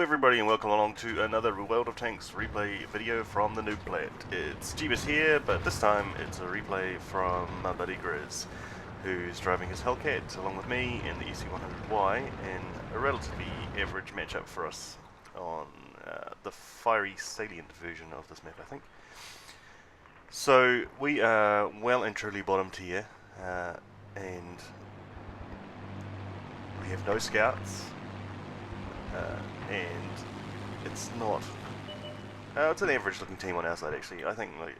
everybody and welcome along to another World of Tanks replay video from the noob Plat. It's Grizz here, but this time it's a replay from my buddy Grizz, who's driving his Hellcat along with me in the EC100Y in a relatively average matchup for us on the fiery salient version of this map, I think. So we are well and truly bottom tier, and we have no scouts. And it's not. It's an average-looking team on our side, actually. I think, like,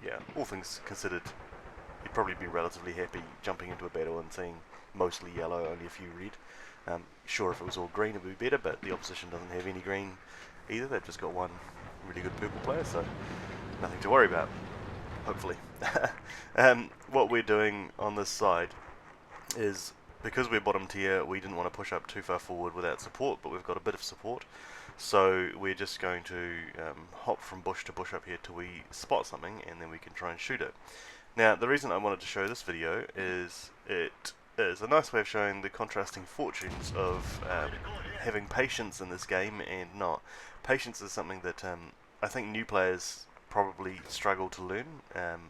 yeah, all things considered, you'd probably be relatively happy jumping into a battle and seeing mostly yellow, only a few red. Sure, if it was all green, it would be better, but the opposition doesn't have any green either. They've just got one really good purple player, so nothing to worry about. Hopefully. What we're doing on this side is, because we're bottom tier, we didn't want to push up too far forward without support, but we've got a bit of support, so we're just going to hop from bush to bush up here till we spot something, and then we can try and shoot it. Now, the reason I wanted to show this video is it is a nice way of showing the contrasting fortunes of having patience in this game and not. Patience is something that I think new players probably struggle to learn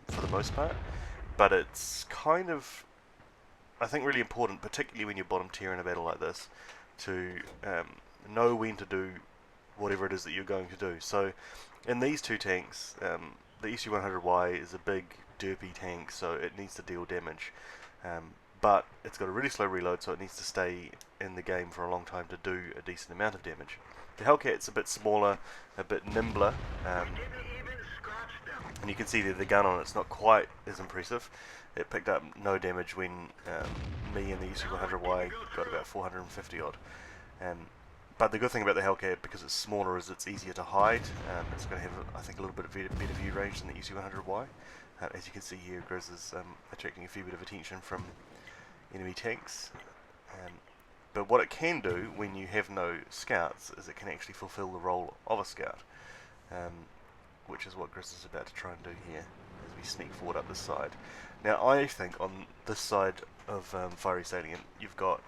for the most part, but it's kind of, I think, really important, particularly when you're bottom tier in a battle like this, to know when to do whatever it is that you're going to do. So in these two tanks, the EC100Y is a big derpy tank, so it needs to deal damage, but it's got a really slow reload, so it needs to stay in the game for a long time to do a decent amount of damage. The Hellcat's a bit smaller, a bit nimbler, and you can see that the gun on it's not quite as impressive. It picked up no damage when me and the EC100Y got about 450 odd. But the good thing about the Hellcat, because it's smaller, is it's easier to hide. It's going to have, I think, a little bit of better view range than the EC100Y. As you can see here, Grizz is attracting a fair bit of attention from enemy tanks. But what it can do when you have no scouts is it can actually fulfill the role of a scout, which is what Grizz is about to try and do here as we sneak forward up this side. Now, I think on this side of Fiery Salient, you've got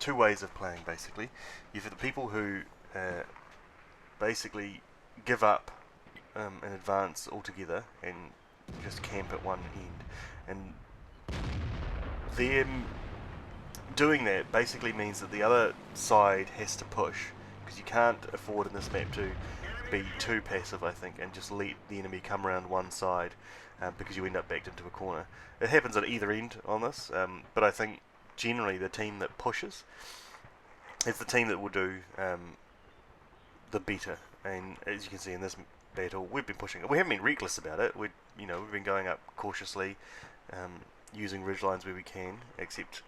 two ways of playing, basically. You've got the people who basically give up in advance altogether and just camp at one end. And them doing that basically means that the other side has to push, because you can't afford in this map to be too passive, I think, and just let the enemy come around one side, because you end up backed into a corner. It happens at either end on this, but I think generally the team that pushes is the team that will do the better. And as you can see in this battle, we've been pushing. We haven't been reckless about it. We've been going up cautiously, using ridge lines where we can. Except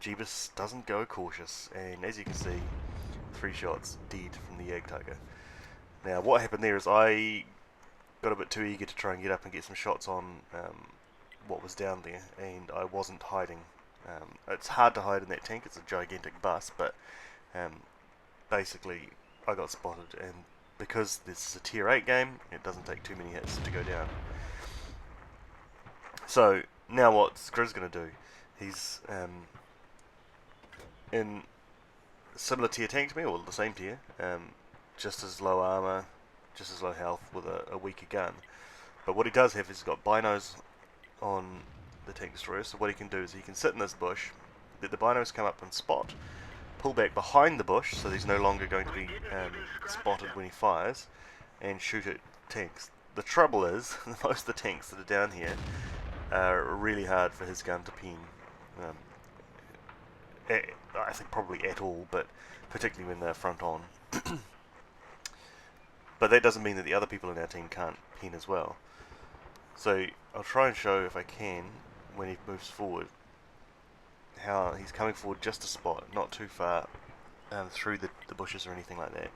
Jeebus doesn't go cautious, and as you can see, 3 shots dead from the Jagdtiger. Now, what happened there is I got a bit too eager to try and get up and get some shots on what was down there, and I wasn't hiding. It's hard to hide in that tank, it's a gigantic bus, but basically I got spotted, and because this is a tier 8 game, it doesn't take too many hits to go down. So, now what's Grizz going to do? He's in similar tier tank to me, or the same tier, just as low armor, just as low health with a weaker gun. But what he does have is he's got binos on the tank destroyer, so what he can do is he can sit in this bush, let the binos come up and spot, pull back behind the bush so he's no longer going to be spotted when he fires, and shoot at tanks. The trouble is, most of the tanks that are down here are really hard for his gun to pin. I think probably at all, but particularly when they're front on. But that doesn't mean that the other people in our team can't pin as well. So I'll try and show, if I can, when he moves forward, how he's coming forward just a spot, not too far through the bushes or anything like that.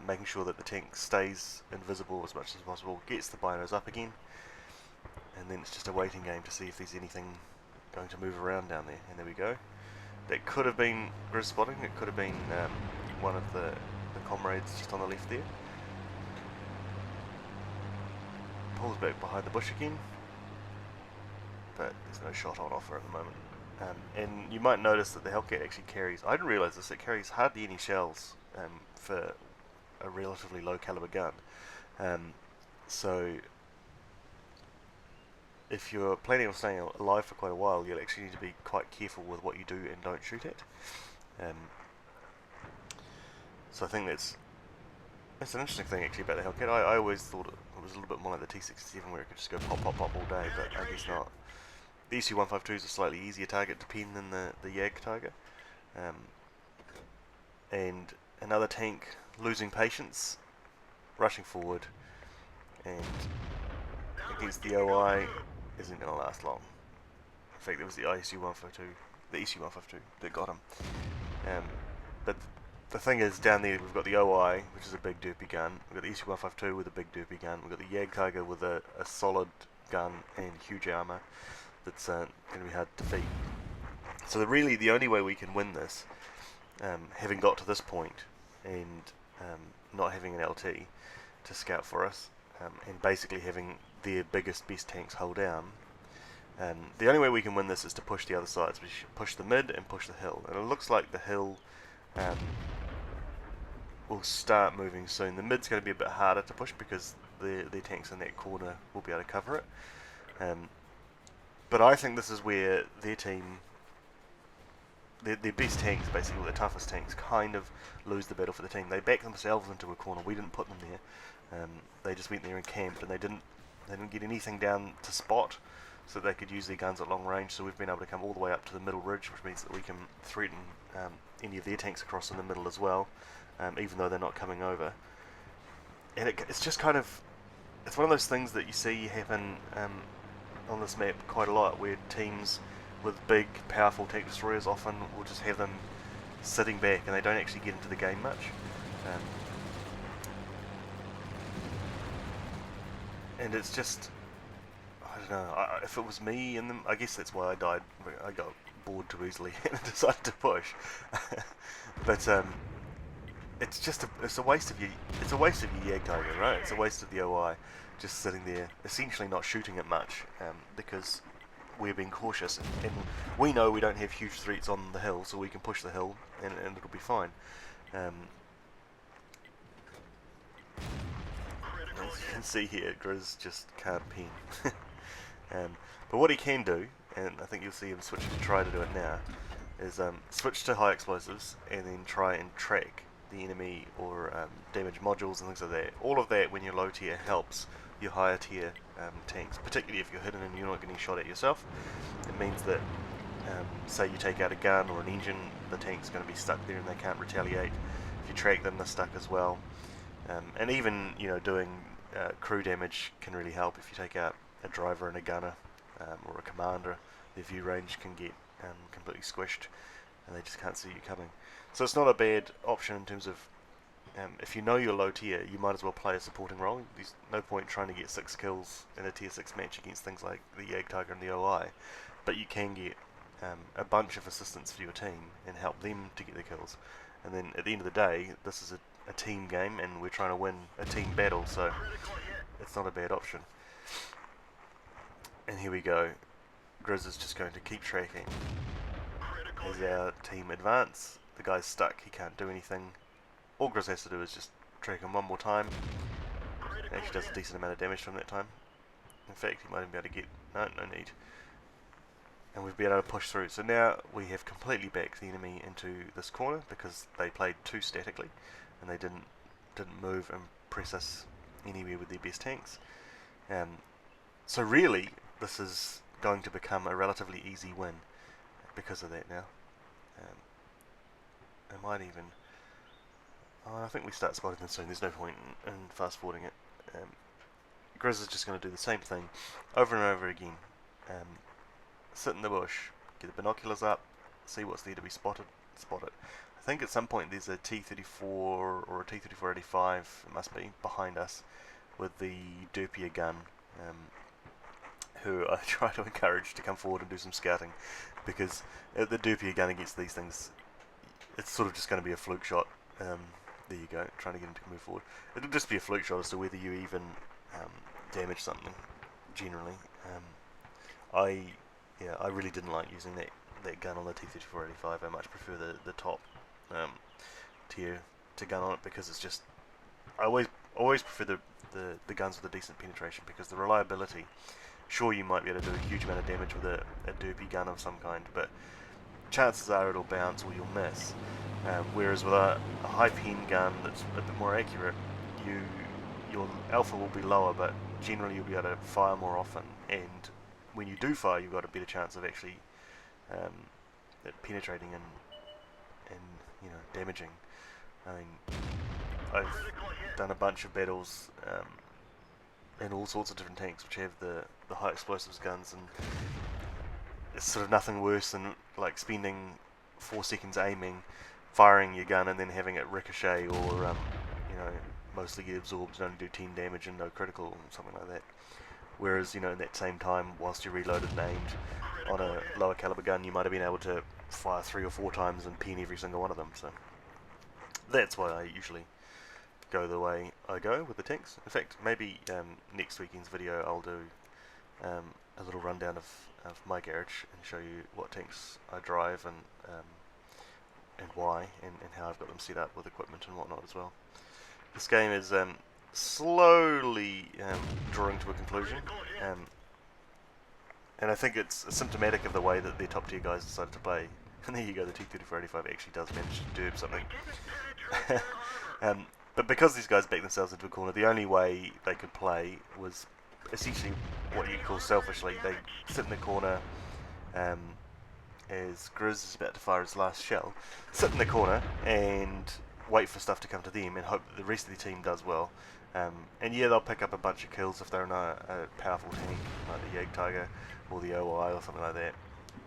Making sure that the tank stays invisible as much as possible, gets the binos up again, and then it's just a waiting game to see if there's anything going to move around down there. And there we go. That could have been Grizz spotting, it could have been one of the comrades just on the left there. Pulls back behind the bush again, but there's no shot on offer at the moment. And you might notice that the Hellcat actually carries, I didn't realise this, it carries hardly any shells for a relatively low caliber gun. Um, so if you're planning on staying alive for quite a while, you'll actually need to be quite careful with what you do and don't shoot at. Um, so I think that's an interesting thing actually about the Hellcat. I always thought it was a little bit more like the T67 where it could just go pop pop pop all day, but I guess not. The EC-152 is a slightly easier target to pin than the YAG Tiger. Um, and another tank losing patience, rushing forward, and against the OI isn't going to last long. In fact, it was the EC-152 that got him. But the thing is, down there we've got the OI, which is a big derpy gun. We've got the EC-152 with a big derpy gun. We've got the YAG Tiger with a solid gun and huge armour that's going to be hard to defeat. So really the only way we can win this, having got to this point and not having an LT to scout for us, and basically having their biggest, best tanks hold down, the only way we can win this is to push the other sides. We should push the mid and push the hill. And it looks like the hill will start moving soon. The mid's going to be a bit harder to push because their tanks in that corner will be able to cover it. But I think this is where their team, their best tanks, basically, the toughest tanks, kind of lose the battle for the team. They back themselves into a corner. We didn't put them there. They just went there and camped, and they didn't get anything down to spot, so they could use their guns at long range. So we've been able to come all the way up to the middle ridge, which means that we can threaten any of their tanks across in the middle as well, even though they're not coming over. And it's just kind of, it's one of those things that you see happen on this map quite a lot, where teams with big, powerful tank destroyers often will just have them sitting back and they don't actually get into the game much. And it's just, I don't know, if it was me and them, I guess that's why I died. I got bored too easily and decided to push. But it's just it's a waste of your YAG Tiger, right? It's a waste of the OI just sitting there, essentially not shooting it much, because we're being cautious, and we know we don't have huge threats on the hill, so we can push the hill and it'll be fine. As you can see here, Grizz just can't pin. But what he can do, and I think you'll see him switch to try to do it now, is switch to high explosives and then try and track the enemy or damage modules and things like that. All of that, when you're low tier, helps your higher tier tanks, particularly if you're hidden and you're not getting shot at yourself. It means that, say you take out a gun or an engine, the tank's going to be stuck there and they can't retaliate. If you track them, they're stuck as well. And even, doing crew damage can really help. If you take out a driver and a gunner, or a commander, their view range can get completely squished and they just can't see you coming. So it's not a bad option in terms of, if you know you're low tier, you might as well play a supporting role. There's no point trying to get 6 kills in a tier 6 match against things like the YAG Tiger and the OI, but you can get a bunch of assistance for your team and help them to get the kills. And then at the end of the day, this is a team game and we're trying to win a team battle, so it's not a bad option. And here we go. Grizz is just going to keep tracking. As our team advance, the guy's stuck, he can't do anything. All Grizz has to do is just track him one more time. It actually does a decent amount of damage from that time. In fact, he might even be able to get... no need. And we've been able to push through. So now we have completely backed the enemy into this corner because they played too statically and they didn't move and press us anywhere with their best tanks. So really, this is going to become a relatively easy win because of that now. I might even... I think we start spotting them soon. There's no point in fast forwarding it. Grizz is just going to do the same thing over and over again. Sit in the bush, get the binoculars up, see what's there to be spotted, spot it. I think at some point there's a T-34 or a T-34-85, it must be, behind us with the derpier gun, who I try to encourage to come forward and do some scouting, because the derpier gun against these things, it's sort of just going to be a fluke shot. There you go, trying to get him to move forward. It'll just be a fluke shot as to whether you even damage something, generally. I really didn't like using that gun on the T-3485. I much prefer the top tier to gun on it, because it's just, I always prefer the guns with a decent penetration, because the reliability, sure, you might be able to do a huge amount of damage with a derpy gun of some kind, but chances are it'll bounce or you'll miss. Whereas with a high pen gun that's a bit more accurate, your alpha will be lower, but generally you'll be able to fire more often, and when you do fire, you've got a better chance of actually it penetrating and damaging. I mean, I've done a bunch of battles in all sorts of different tanks which have the high explosives guns, and it's sort of nothing worse than like spending 4 seconds aiming, firing your gun, and then having it ricochet, or mostly get absorbed and only do 10 damage and no critical, or something like that. Whereas, in that same time, whilst you reloaded and aimed on a lower caliber gun, you might have been able to fire 3 or 4 times and pin every single one of them. So that's why I usually go the way I go with the tanks. In fact, maybe next weekend's video I'll do a little rundown of my garage and show you what tanks I drive and why, and how I've got them set up with equipment and whatnot as well. This game is slowly drawing to a conclusion, and I think it's symptomatic of the way that the top tier guys decided to play. And there you go, the T-3485 actually does manage to derp something. But because these guys backed themselves into a corner, the only way they could play was essentially what you call selfishly. They sit in the corner as Grizz is about to fire his last shell, sit in the corner and wait for stuff to come to them and hope that the rest of the team does well. And yeah, they'll pick up a bunch of kills if they're in a powerful tank like the Jagdtiger or the OI or something like that.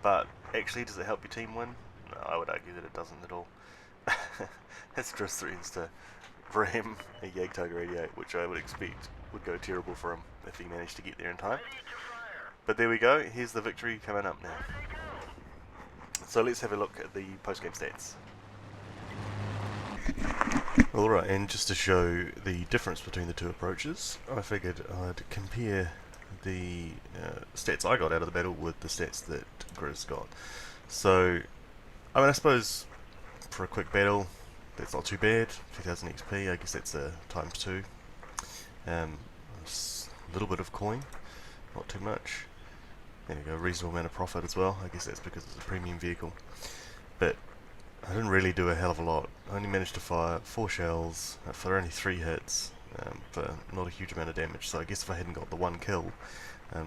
But actually, does it help your team win? No, I would argue that it doesn't at all. As Grizz threatens to ram a Jagdtiger 88, which I would expect would go terrible for him if he managed to get there in time. But there we go, here's the victory coming up now. So let's have a look at the post-game stats. Alright, and just to show the difference between the two approaches, I figured I'd compare the stats I got out of the battle with the stats that Grizz got. So, I mean, I suppose for a quick battle, that's not too bad. 2000 XP, I guess that's times 2. A little bit of coin, not too much. There you go, reasonable amount of profit as well. I guess that's because it's a premium vehicle. But I didn't really do a hell of a lot. I only managed to fire 4 shells for only 3 hits, for not a huge amount of damage. So I guess if I hadn't got the 1 kill,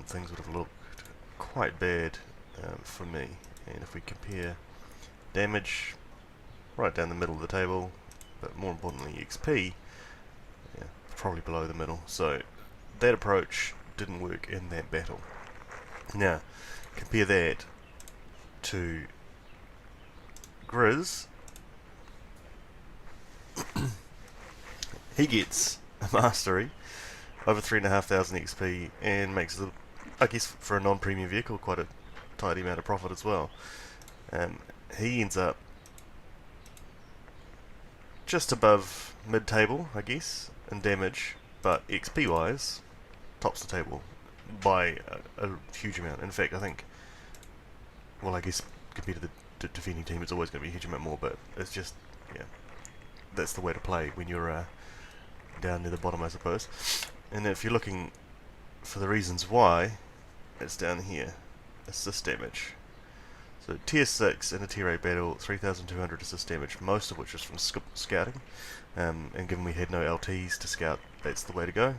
things would have looked quite bad for me. And if we compare damage, right down the middle of the table, but more importantly XP, yeah, probably below the middle. So that approach didn't work in that battle. Now, compare that to Grizz. He gets a mastery over 3,500 XP and makes, I guess for a non-premium vehicle, quite a tidy amount of profit as well. He ends up just above mid-table, I guess, in damage, but XP-wise, tops the table by a huge amount. In fact, I think, well, I guess compared to the defending team, it's always going to be a huge amount more, but it's just, yeah, that's the way to play when you're down near the bottom, I suppose. And if you're looking for the reasons why, it's down here, assist damage. So tier 6 in a tier 8 battle, 3,200 assist damage, most of which is from scouting, and given we had no LTs to scout, that's the way to go.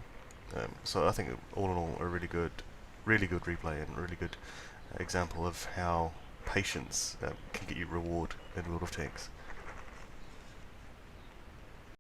So I think all in all a really good replay and really good example of how patience can get you reward in World of Tanks.